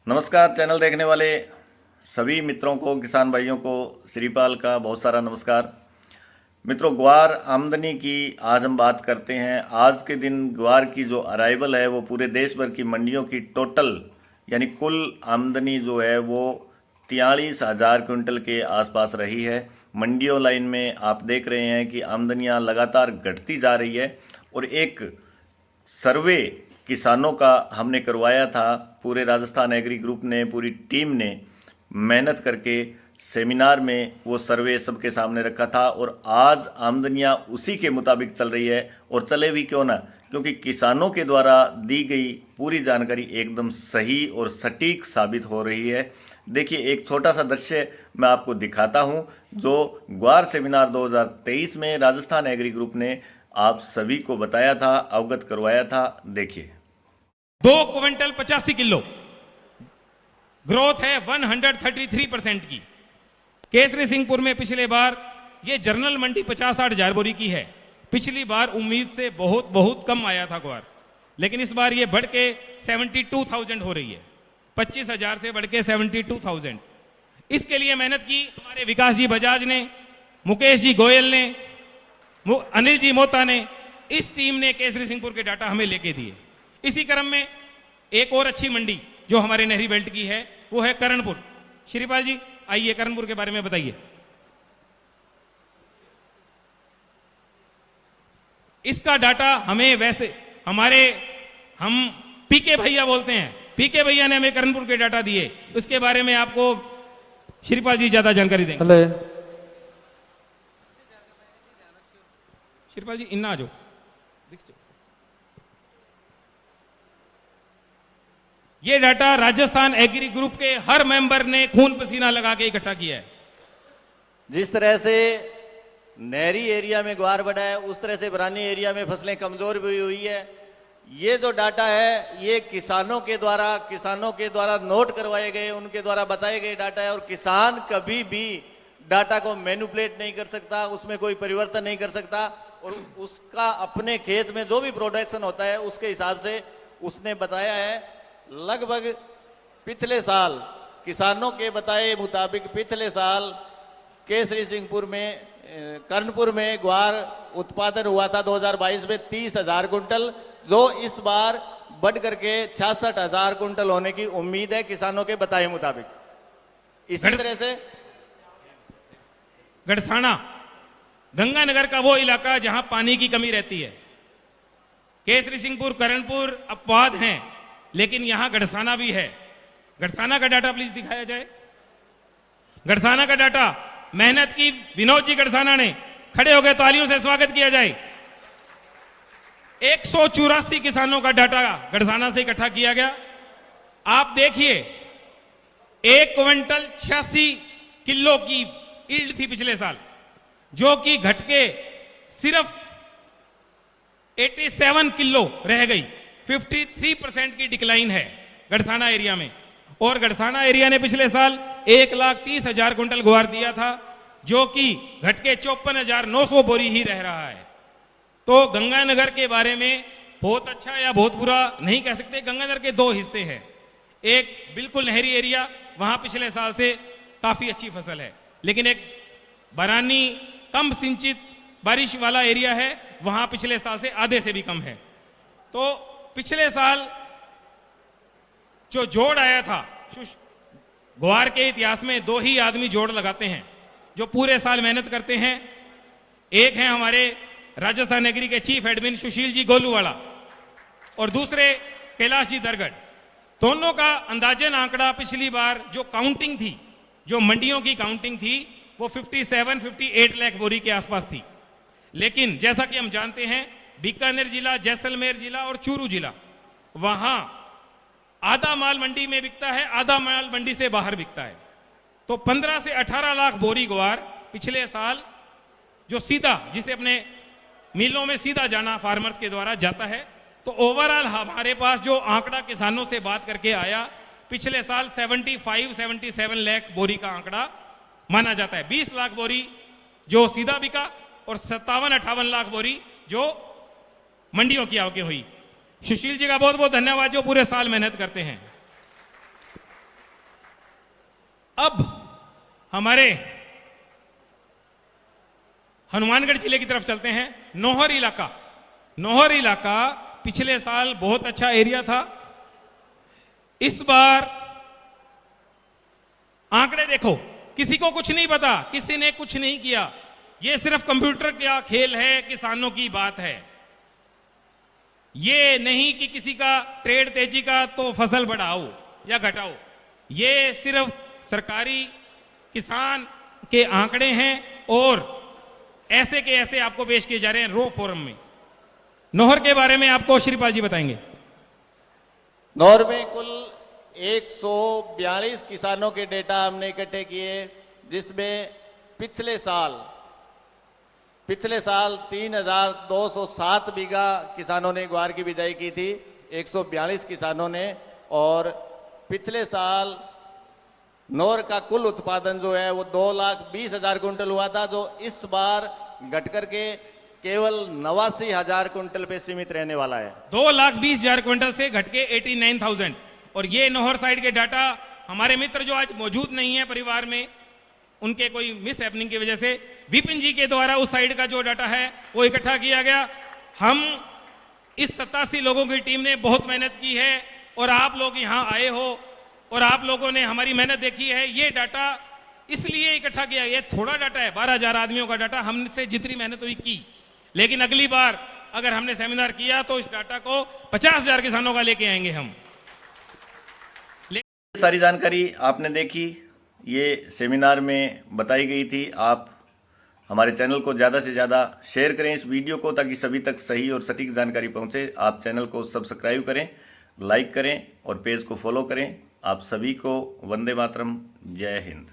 नमस्कार चैनल देखने वाले सभी मित्रों को, किसान भाइयों को श्रीपाल का बहुत सारा नमस्कार। मित्रों, ग्वार आमदनी की आज हम बात करते हैं। आज के दिन ग्वार की जो अराइवल है वो पूरे देश भर की मंडियों की टोटल यानी कुल आमदनी जो है वो 43,000 क्विंटल के आसपास रही है। मंडियों लाइन में आप देख रहे हैं कि आमदनियां लगातार घटती जा रही है और एक सर्वे किसानों का हमने करवाया था। पूरे राजस्थान एग्री ग्रुप ने, पूरी टीम ने मेहनत करके सेमिनार में वो सर्वे सबके सामने रखा था और आज आमदनियां उसी के मुताबिक चल रही है। और चले भी क्यों ना, क्योंकि किसानों के द्वारा दी गई पूरी जानकारी एकदम सही और सटीक साबित हो रही है। देखिए, एक छोटा सा दृश्य मैं आपको दिखाता हूं जो ग्वार सेमिनार 2023 में राजस्थान एग्री ग्रुप ने आप सभी को बताया था, अवगत करवाया था। देखिए, 2 क्विंटल 85 किलो ग्रोथ है 133% की। केसरी सिंहपुर में पिछले बार ये जर्नल मंडी 50-60 हजार बोरी की है। पिछली बार उम्मीद से बहुत कम आया था ग्वार, लेकिन इस बार ये बढ़ के 72,000 हो रही है। 25,000 से बढ़ के 72,000। इसके लिए मेहनत की हमारे विकास जी बजाज ने, मुकेश जी गोयल ने, अनिल जी मोता ने, इस टीम ने केसरी सिंहपुर के डाटा हमें लेके दिए। इसी क्रम में एक और अच्छी मंडी जो हमारे नहरी बेल्ट की है वो है करणपुर। श्रीपाल जी आइए, करणपुर के बारे में बताइए। इसका डाटा हमें वैसे हम पीके भैया बोलते हैं, पीके भैया ने हमें करणपुर के डाटा दिए। उसके बारे में आपको श्रीपाल जी ज्यादा जानकारी देंगे। श्रीपाल जी इन्ना आ जाओ। ये डाटा राजस्थान एग्री ग्रुप के हर मेंबर ने खून पसीना लगा के इकट्ठा किया है। जिस तरह से नहरी एरिया में ग्वार बढ़ा है, उस तरह से बरानी एरिया में फसलें कमजोर भी हुई है। ये जो डाटा है ये किसानों के द्वारा नोट करवाए गए, उनके द्वारा बताए गए डाटा है। और किसान कभी भी डाटा को मैनिपुलेट नहीं कर सकता, उसमें कोई परिवर्तन नहीं कर सकता। और उसका अपने खेत में जो भी प्रोडक्शन होता है उसके हिसाब से उसने बताया है। लगभग पिछले साल किसानों के बताए मुताबिक पिछले साल केसरी सिंहपुर में, कर्णपुर में ग्वार उत्पादन हुआ था 2022 में 30,000 कुंटल, जो इस बार बढ़ करके 66,000 कुंटल होने की उम्मीद है किसानों के बताए मुताबिक। इसी तरह से गढ़साना गंगानगर का वो इलाका जहां पानी की कमी रहती है। केसरी सिंहपुर, करणपुर अपवाद हैं, लेकिन यहां गढ़साना भी है। गढ़साना का डाटा प्लीज दिखाया जाए। गढ़साना का डाटा मेहनत की विनोद जी गढ़साना ने, खड़े हो गए, तालियों से स्वागत किया जाए। 184 किसानों का डाटा गढ़साना से इकट्ठा किया गया। आप देखिए, 1 क्विंटल 86 किलो की ईल्ड थी पिछले साल, जो कि घट के सिर्फ 87 किलो रह गई। 53% की डिक्लाइन है गढ़साना एरिया में। और गढ़साना एरिया ने पिछले साल 1,30,000 कुंटल ग्वार दिया था, जो कि घट के 54,900 बोरी ही रह रहा है। तो गंगानगर के बारे में बहुत अच्छा या बहुत बुरा नहीं कह सकते। गंगानगर के 2 हिस्से हैं। एक बिल्कुल नहरी एरिया, वहां पिछले साल से काफी अच्छी फसल है, लेकिन एक बरानी कम सिंचित बारिश वाला एरिया है, वहां पिछले साल से आधे से भी कम है। तो पिछले साल जो जोड़ आया था, ग्वार के इतिहास में 2 ही आदमी जोड़ लगाते हैं जो पूरे साल मेहनत करते हैं। एक है हमारे राजस्थान एग्री के चीफ एडमिन सुशील जी गोलूवाला और दूसरे कैलाश जी दरगढ़। दोनों का अंदाजन आंकड़ा पिछली बार जो काउंटिंग थी, जो मंडियों की काउंटिंग थी, वो 57-58 लाख बोरी के आसपास थी। लेकिन जैसा कि हम जानते हैं, बीकानेर जिला, जैसलमेर जिला और चूरू जिला, वहां आधा माल मंडी में बिकता है, आधा माल मंडी से बाहर बिकता है। तो 15 से 18 लाख बोरी ग्वार पिछले साल जो सीधा, जिसे अपने मिलों में सीधा जाना फार्मर्स के द्वारा जाता है। तो ओवरऑल हमारे पास जो आंकड़ा किसानों से बात करके आया, पिछले साल 75-77 लाख बोरी का आंकड़ा माना जाता है। 20 लाख बोरी जो सीधा बिका और 57-58 लाख बोरी जो मंडियों की आवकें हुई। सुशील जी का बहुत बहुत धन्यवाद जो पूरे साल मेहनत करते हैं। अब हमारे हनुमानगढ़ जिले की तरफ चलते हैं। नौहर इलाका पिछले साल बहुत अच्छा एरिया था। इस बार आंकड़े देखो, किसी को कुछ नहीं पता, किसी ने कुछ नहीं किया। यह सिर्फ कंप्यूटर का खेल है, किसानों की बात है। ये नहीं कि किसी का ट्रेड तेजी का तो फसल बढ़ाओ या घटाओ। ये सिर्फ सरकारी किसान के आंकड़े हैं और ऐसे के ऐसे आपको पेश किए जा रहे हैं रो फोरम में। नौहर के बारे में आपको श्रीपाल जी बताएंगे। नौहर में कुल 142 किसानों के डेटा हमने इकट्ठे किए, जिसमें पिछले साल 3,207 बीघा किसानों ने ग्वार की बिजाई की थी, 142 किसानों ने। और पिछले साल नौहर का कुल उत्पादन जो है वो 2,20,000 कुंटल हुआ था, जो इस बार घट करके केवल 89,000 कुंटल पे सीमित रहने वाला है। 2,20,000 क्विंटल से घट के 89,000। और ये नौहर साइड के डाटा हमारे मित्र जो आज मौजूद नहीं है परिवार में, उनके कोई मिस हैपनिंग की वजह से विपिन जी के द्वारा उस साइड का जो डाटा है वो इकट्ठा किया गया। हम इस 87 लोगों की टीम ने बहुत मेहनत की है और आप लोग यहाँ आए हो और आप लोगों ने हमारी मेहनत देखी है। ये डाटा इसलिए इकट्ठा किया, ये थोड़ा डाटा है, 12,000 आदमियों का डाटा। हमसे जितनी मेहनत हुई की, लेकिन अगली बार अगर हमने सेमिनार किया तो इस डाटा को 50,000 किसानों का लेके आएंगे हम। सारी जानकारी आपने देखी, ये सेमिनार में बताई गई थी। आप हमारे चैनल को ज़्यादा से ज़्यादा शेयर करें इस वीडियो को, ताकि सभी तक सही और सटीक जानकारी पहुंचे। आप चैनल को सब्सक्राइब करें, लाइक करें और पेज को फॉलो करें। आप सभी को वंदे मातरम, जय हिंद।